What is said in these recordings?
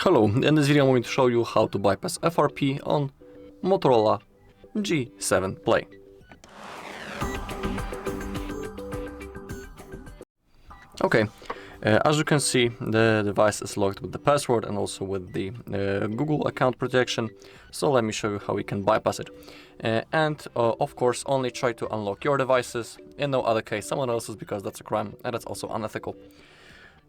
Hello, in this video I'm going to show you how to bypass FRP on Motorola G7 Play. Okay, as you can see, the device is locked with the password and also with the Google account protection, so let me show you how we can bypass it. Of course, only try to unlock your devices, in no other case someone else's, because that's a crime and that's also unethical.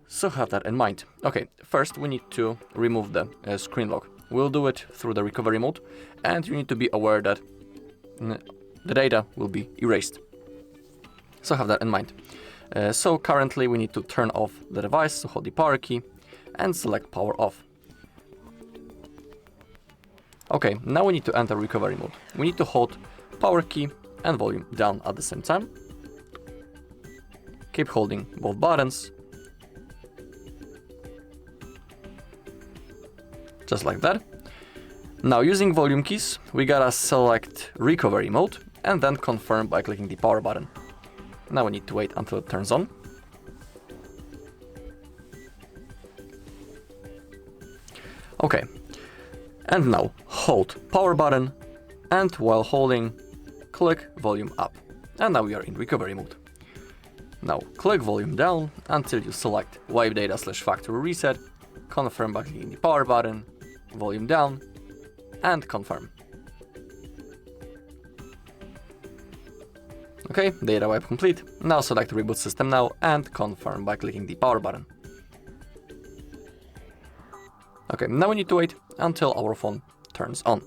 So have that in mind. Okay, first we need to remove the screen lock. We'll do it through the recovery mode, and you need to be aware that the data will be erased. So have that in mind. So currently we need to turn off the device, so hold the power key and select power off. Okay, now we need to enter recovery mode. We need to hold power key and volume down at the same time. Keep holding both buttons. Just like that. Now, using volume keys, we gotta select recovery mode and then confirm by clicking the power button. Now we need to wait until it turns on. Okay, and now hold power button, and while holding, click volume up. And now we are in recovery mode. Now click volume down until you select wipe data / factory reset, confirm by clicking the power button, volume down, and confirm. Okay, data wipe complete. Now select reboot system now and confirm by clicking the power button. Okay, now we need to wait until our phone turns on.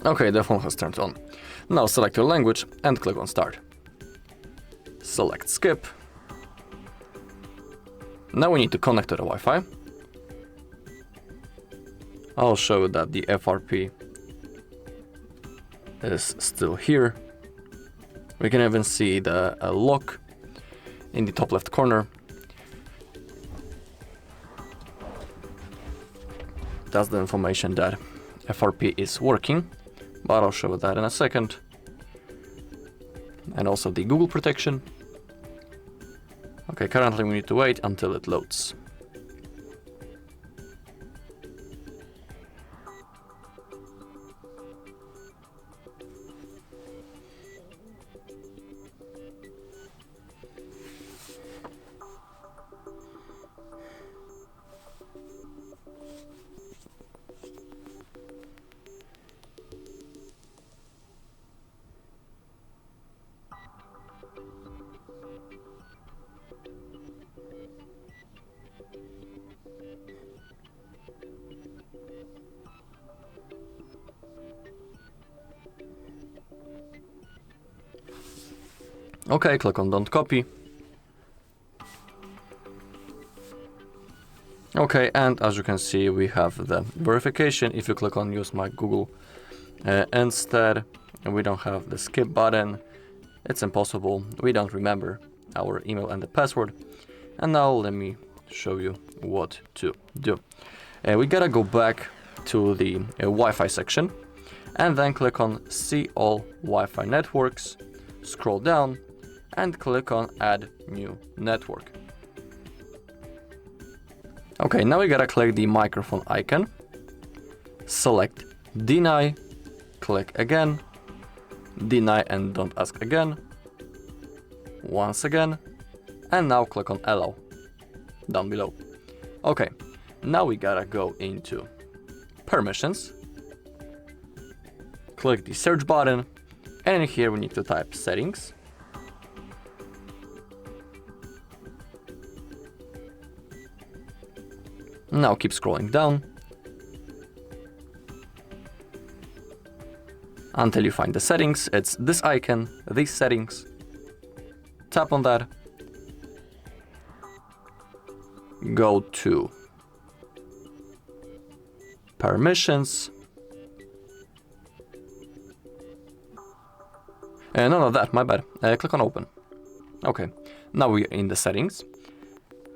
Okay, the phone has turned on. Now select your language and click on Start. Select Skip. now we need to connect to the Wi-Fi. I'll show that the FRP is still here. We can even see the lock in the top left corner. That's the information that FRP is working, but I'll show that in a second. And also the Google protection. Okay, currently we need to wait until it loads. Okay, click on Don't Copy. Okay, and as you can see, we have the verification. If you click on Use My Google instead, and we don't have the skip button, it's impossible. We don't remember our email and the password. And now let me show you what to do. We gotta go back to the Wi-Fi section and then click on See All Wi-Fi Networks, scroll down and click on Add New Network. Okay, now we gotta click the microphone icon, select Deny, click again, deny and don't ask again, once again, and now click on Allow, down below. Okay, now we gotta go into Permissions, click the search button, and here we need to type Settings. Now keep scrolling down until you find the settings. It's this icon, these settings. Tap on that. Go to Permissions. None of that, my bad. Click on Open. Okay, now we're in the settings.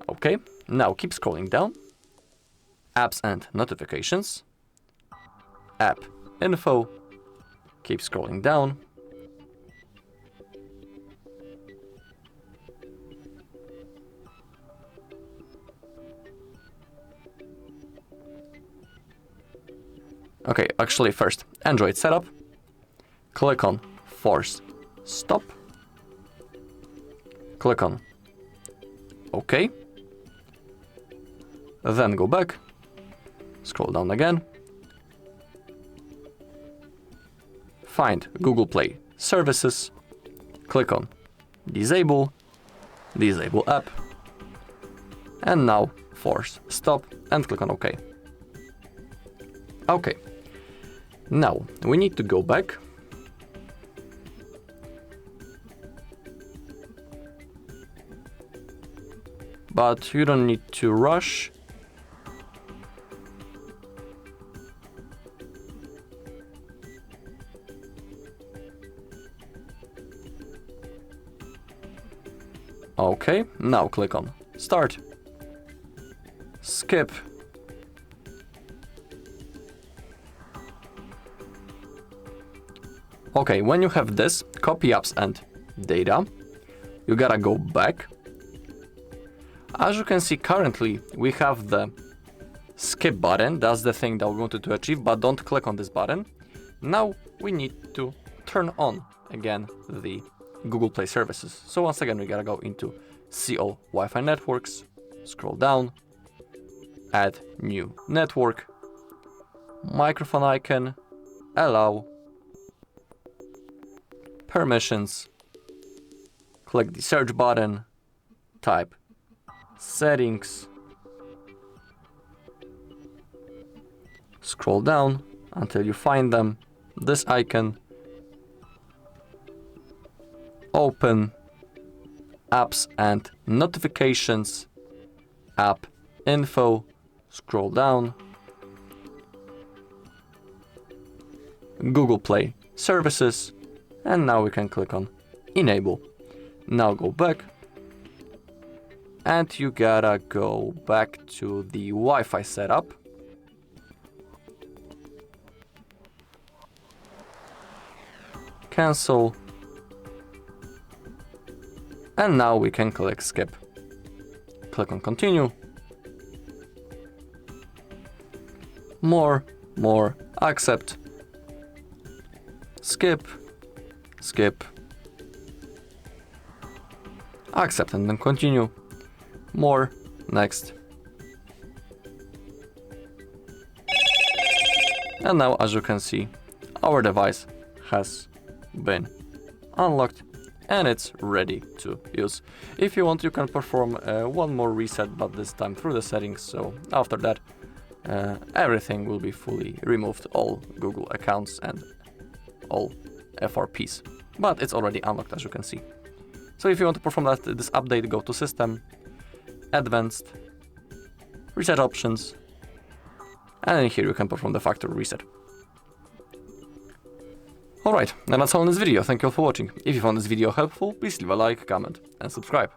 Okay, now keep scrolling down. Apps and Notifications, App Info, keep scrolling down. Okay, actually first, Android setup, click on Force Stop, click on OK, then go back. Scroll down again. Find Google Play Services. Click on Disable, Disable App. And now Force Stop and click on OK. Okay. Now we need to go back. But you don't need to rush. Okay, now click on Start, Skip, okay, when you have this, copy apps and data, you gotta go back. As you can see, currently we have the skip button, that's the thing that we wanted to achieve, but don't click on this button. Now we need to turn on again the Google Play Services. So once again, we gotta go into See All Wi-Fi Networks, scroll down, Add New Network, microphone icon, Allow, Permissions, click the search button, type Settings, scroll down until you find them, this icon, Open Apps and Notifications, app info, scroll down, Google Play services, and now we can click on enable. Now go back, and you gotta go back to the Wi-Fi setup. Cancel. And now we can click skip. Click on continue. More, accept. Skip, skip. Accept and then continue. More, next. And now, as you can see, our device has been unlocked and it's ready to use. If you want, you can perform one more reset, but this time through the settings. So after that, everything will be fully removed, all Google accounts and all FRPs. But it's already unlocked, as you can see. So if you want to perform this update, go to System, Advanced, Reset Options, and here you can perform the factory reset. Alright, and that's all in this video. Thank you all for watching. If you found this video helpful, please leave a like, comment, and subscribe.